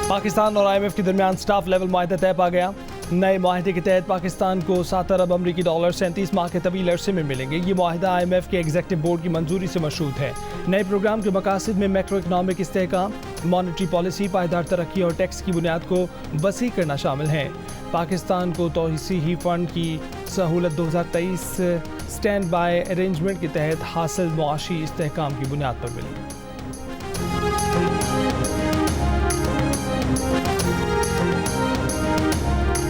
पाकिस्तान और IMF के दरमियान स्टाफ लेवल माहिदा तय पा गया। नए माहिदे के तहत पाकिस्तान को 7 अरब अमरीकी डॉलर 37 माह के तवील अरसे में मिलेंगे। ये माहिदा IMF के एग्जीक्यूटिव बोर्ड की मंजूरी से मशरूत है। नए प्रोग्राम के मकासद में मैक्रो इकनॉमिक इस्तेहकाम, मॉनेटरी पॉलिसी, पायदार तरक्की और टैक्स की बुनियाद को वसी करना शामिल है। पाकिस्तान को तोसीही फंड की सहूलत 2023 स्टैंड बाय अरेंजमेंट के तहत हासिल मुआशी इस्तेहकाम की बुनियाद पर मिली।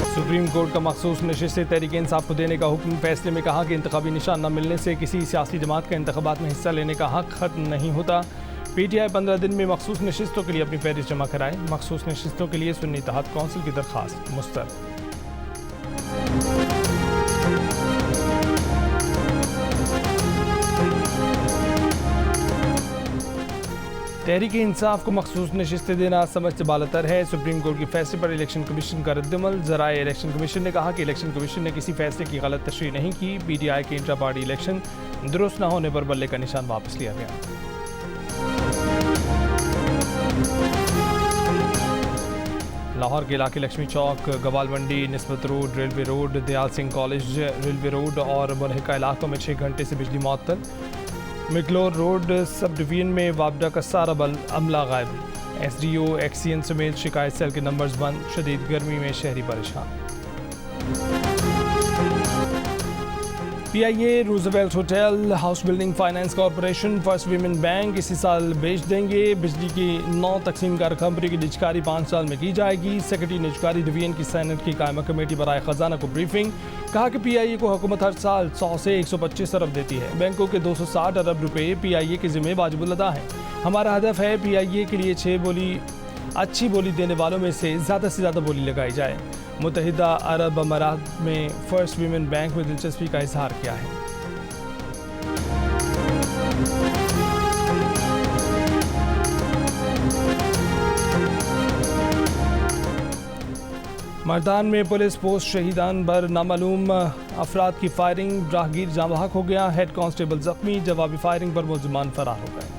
सुप्रीम कोर्ट का मखसूस नशिस्त तहरीक इंसाफ को देने का हुक्म। फैसले में कहा कि इंतखाबी निशान न मिलने से किसी सियासी जमात का इंतखाबात में हिस्सा लेने का हक खत्म नहीं होता। PTI 15 दिन में मखसूस नशिस्तों के लिए अपनी फहरिस्त जमा कराए। मखसूस नशिस्तों के लिए सुन्नी इत्तेहाद कौंसिल की दरख्वास्त मुस्तरद। तहरीक इंसाफ को मखसूस नशिस्तें देना समझ से बालतर है। सुप्रीम कोर्ट के फैसले पर इलेक्शन कमीशन का रद्दअमल। ज़राए इलेक्शन कमीशन ने कहा कि इलेक्शन कमीशन ने किसी फैसले की गलत तशरीह नहीं की। PTI के इंट्रा पार्टी इलेक्शन दुरुस्त न होने पर बल्ले का निशान वापस लिया गया। लाहौर के इलाके लक्ष्मी चौक, Gwal Mandi, Nisbat road, railway road, Dyal Singh college, railway road और मुलहिका इलाकों में 6 घंटे से बिजली मुअत्तल। मिकलोर रोड सब डिवीजन में वापडा का सारा अमला गायब। SDO, एक्सीएन समेत शिकायत सेल के नंबर्स बंद। शदीद गर्मी में शहरी परेशान। PIA, Roosevelt hotel, house building finance corporation, first women bank इसी साल बेच देंगे। बिजली की 9 तकसीम कार कंपनी की निजकारी 5 साल में की जाएगी। सेक्रेटरी निजकारी डिवीजन की सेनेट की कायमा कमेटी बराए खजाना को ब्रीफिंग। कहा कि PIA को हुकूमत हर साल 100 से 125 अरब देती है। बैंकों के 260 अरब रुपए PIA के जिम्मे वाजिबुल अदा हैं। हमारा हदफ है PIA के लिए अच्छी बोली देने वालों में से ज़्यादा बोली लगाई जाए। मुत्तहिदा अरब अमारात में फर्स्ट वीमेन बैंक में दिलचस्पी का इजहार किया है। मर्दान में पुलिस पोस्ट शहीदान पर नामालूम अफराद की फायरिंग। राहगीर जाँ बहक हो गया। हेड कांस्टेबल जख्मी। जवाबी फायरिंग पर मुलजिमान फरार हो गए।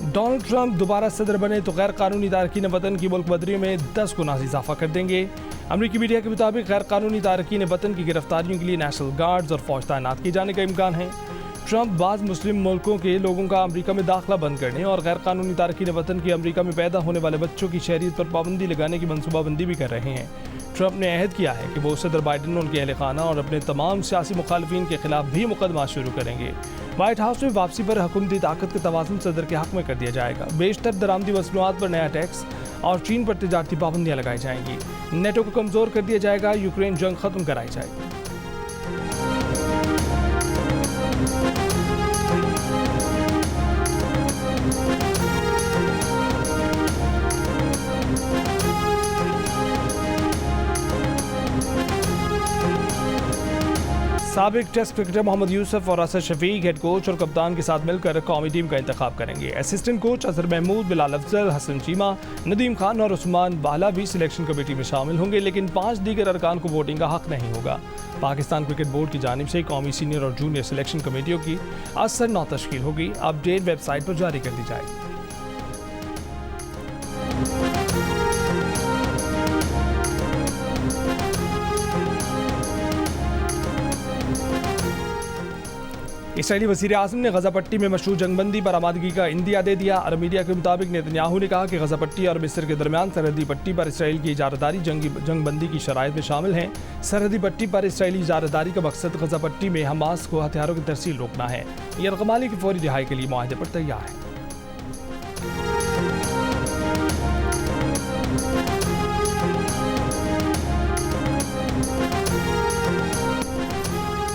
डोनाल्ड ट्रंप दोबारा सदर बने तो गैर कानूनी तारकीन वतन की मुल्क बदरी में 10 गुना इजाफा कर देंगे। अमरीकी मीडिया के मुताबिक गैर कानूनी तारकीन वतन की गिरफ्तारियों के लिए नेशनल गार्ड्स और फौज तैनात किए जाने का इम्कान है। ट्रंप बाज़ मुस्लिम मुल्कों के लोगों का अमरीका में दाखिला बंद करने और गैर कानूनी तारकीन वतन की अमरीका में पैदा होने वाले बच्चों की शहरियत पर पाबंदी लगाने की मनसूबाबंदी भी कर रहे हैं। ट्रंप ने अहद किया है कि वो सदर बाइडन, उनके अहल खाना और अपने तमाम सियासी मुखालिफिन के खिलाफ भी मुकदमा शुरू करेंगे। व्हाइट हाउस में वापसी पर हुकूमती ताकत का तवाज़ुन सदर के हक में कर दिया जाएगा। बेशतर दरामदी मसनूआत पर नया टैक्स और चीन पर तिजारती पाबंदियाँ लगाई जाएंगी। नेटो को कमज़ोर कर दिया जाएगा। यूक्रेन जंग खत्म कराई जाएगी। साबिक टेस्ट क्रिकेटर मोहम्मद यूसुफ और असद शफीक हेड कोच और कप्तान के साथ मिलकर कौमी टीम का इंतखाब करेंगे। असिस्टेंट कोच अजहर महमूद, बिलाल अफजल, हसन चीमा, नदीम खान और उस्मान वाला भी सिलेक्शन कमेटी में शामिल होंगे, लेकिन 5 दीगर अरकान को वोटिंग का हक नहीं होगा। पाकिस्तान क्रिकेट बोर्ड की जानिब से कौमी सीनियर और जूनियर सिलेक्शन कमेटियों की असर नौ तश्कील होगी। अपडेट वेबसाइट पर जारी कर दी जाएगी। इसराइली वज़ीर आज़म ने गज़ा पट्टी में मशरूत जंगबंदी पर आमादगी का इंदिया दे दिया। अरब मीडिया के मुताबिक नेतन्याहू ने कहा कि गज़ा पट्टी और मिस्र के दरमियान सरहदी पट्टी पर इसराइल की इजारादारी जंगबंदी की शराइत में शामिल है। सरहदी पट्टी पर इसराइली इजारादारी का मकसद गज़ा पट्टी में हमास को हथियारों की तरसील रोकना है। यह रकमाली की फौरी रिहाई के लिए मुआहदे पर तैयार है।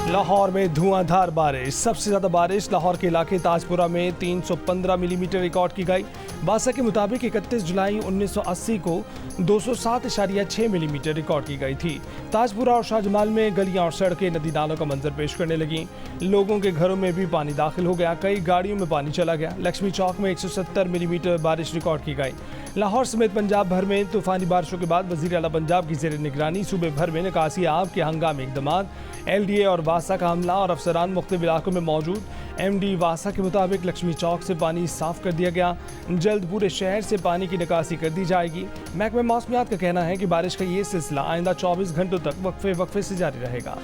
लाहौर में धुआंधार बारिश। सबसे ज़्यादा बारिश लाहौर के इलाके ताजपुरा में 315 मिलीमीटर रिकॉर्ड की गई। बासा के मुताबिक 31 जुलाई 1980 को 207.6 मिलीमीटर रिकॉर्ड की गई थी। ताजपुरा और शाहजमाल में गलियां और सड़कें नदी नालों का मंजर पेश करने लगी। लोगों के घरों में भी पानी दाखिल हो गया। कई गाड़ियों में पानी चला गया। लक्ष्मी चौक में 170 मिलीमीटर बारिश रिकॉर्ड की गई। लाहौर समेत पंजाब भर में तूफानी बारिशों के बाद वज़ीर आला पंजाब की ज़ेर निगरानी सूबे भर में निकासी आब के हंगामी इक़दामात। LDA और वासा वासा का अमला और अफसरान मुख्तलिफ इलाकों में मौजूद। MD वासा के मुताबिक लक्ष्मी चौक से पानी साफ कर दिया गया। जल्द पूरे शहर से पानी की निकासी कर दी जाएगी। महकमे मौसमियात का कहना है कि बारिश का ये सिलसिला आइंदा 24 घंटों तक वक्फे से जारी रहेगा।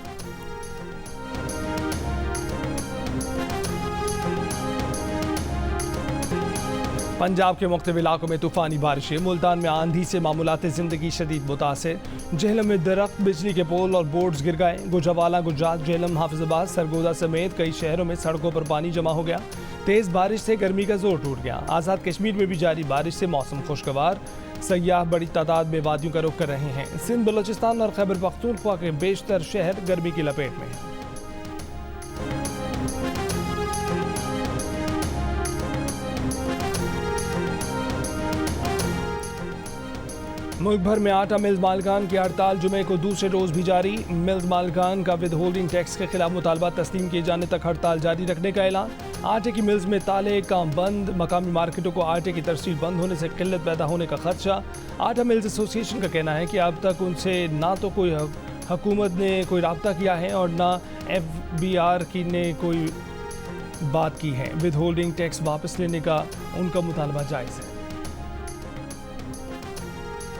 पंजाब के मुख्तलिफ इलाकों में तूफानी बारिशें। मुल्तान में आंधी से मामूलात ज़िंदगी शदीद मुतासिर। झेलम में दरख्त, बिजली के पोल और बोर्ड्स गिर गए। गुजरावाला, गुजरात, झेलम, हाफिजाबाद, सरगोदा समेत कई शहरों में सड़कों पर पानी जमा हो गया। तेज़ बारिश से गर्मी का जोर टूट गया। आज़ाद कश्मीर में भी जारी बारिश से मौसम खुशगवार। सयाह बड़ी तादाद में वादियों का रुख कर रहे हैं। सिंध, बलोचिस्तान और खैबर पख्तूनख्वा के बेशतर शहर गर्मी की लपेट में हैं। मुल्क भर में आटा मिल्स मालिकान की हड़ताल जुमे को दूसरे रोज भी जारी। मिल्स मालिकान का विद होल्डिंग टैक्स के खिलाफ मुतालबा तस्लीम किए जाने तक हड़ताल जारी रखने का ऐलान। आटे की मिल्स में ताले, काम बंद। मकामी मार्केटों को आटे की तरसील बंद होने से किल्लत पैदा होने का खदशा। आटा मिल्स एसोसिएशन का कहना है कि अब तक उनसे ना तो कोई हुकूमत ने कोई रब्ता किया है और ना FBR की ने कोई बात की है। विद होल्डिंग टैक्स वापस लेने का उनका मुतालबा जायज़ है।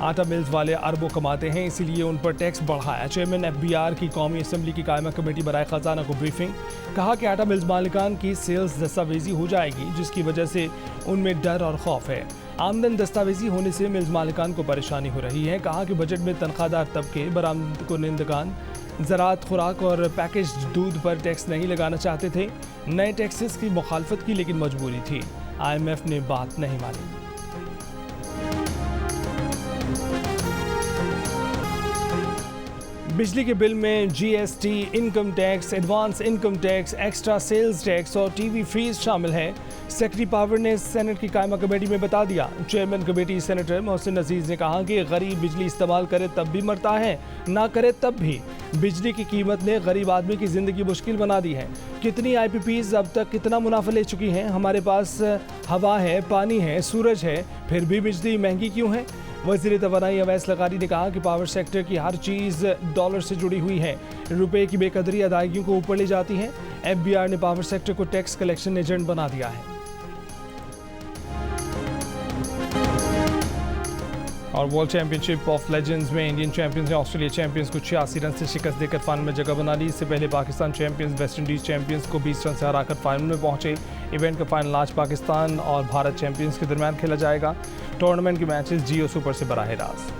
आटा मिल्स वाले अरबों कमाते हैं, इसीलिए उन पर टैक्स बढ़ाया। चेयरमैन FBR की कौमी असम्बली की कायमा कमेटी बराए खजाना को ब्रीफिंग। कहा कि आटा मिल्स मालिकान की सेल्स दस्तावेजी हो जाएगी, जिसकी वजह से उनमें डर और खौफ है। आमदन दस्तावेजी होने से मिल्स मालिकान को परेशानी हो रही है। कहा कि बजट में तनख्वाहदार तबके, बरामद कुनिंदगान, ज़राअत, खुराक और पैकेज दूध पर टैक्स नहीं लगाना चाहते थे। नए टैक्सेस की मुखालफत की, लेकिन मजबूरी थी। IMF ने बात नहीं मानी। बिजली के बिल में GST, income tax, advance income tax, extra sales tax और TV फीस शामिल है। सेक्रेटरी पावर ने सेनेट की कायमा कमेटी में बता दिया। चेयरमैन कमेटी सेनेटर मोहसिन अजीज ने कहा कि गरीब बिजली इस्तेमाल करे तब भी मरता है, ना करे तब भी। बिजली की कीमत ने गरीब आदमी की ज़िंदगी मुश्किल बना दी है। कितनी IPPs अब तक कितना मुनाफा ले चुकी हैं। हमारे पास हवा है, पानी है, सूरज है, फिर भी बिजली महंगी क्यों है। वज़ीर तवानाई अवैस लगारी ने कहा कि पावर सेक्टर की हर चीज़ डॉलर से जुड़ी हुई है। रुपए की बेकदरी अदायगियों को ऊपर ले जाती है। FBR ने पावर सेक्टर को टैक्स कलेक्शन एजेंट बना दिया है। और वर्ल्ड चैंपियनशिप ऑफ लेजेंड्स में इंडियन चैंपियंस ने ऑस्ट्रेलिया चैंपियंस को 86 रन से शिकस्त देकर फाइनल में जगह बना ली। इससे पहले Pakistan champions West Indies champions को 20 रन से हराकर फाइनल में पहुंचे। इवेंट का फाइनल आज पाकिस्तान और भारत चैंपियंस के दरमियान खेला जाएगा। टूर्नामेंट के मैचेस जियो सुपर से बराह रास्त।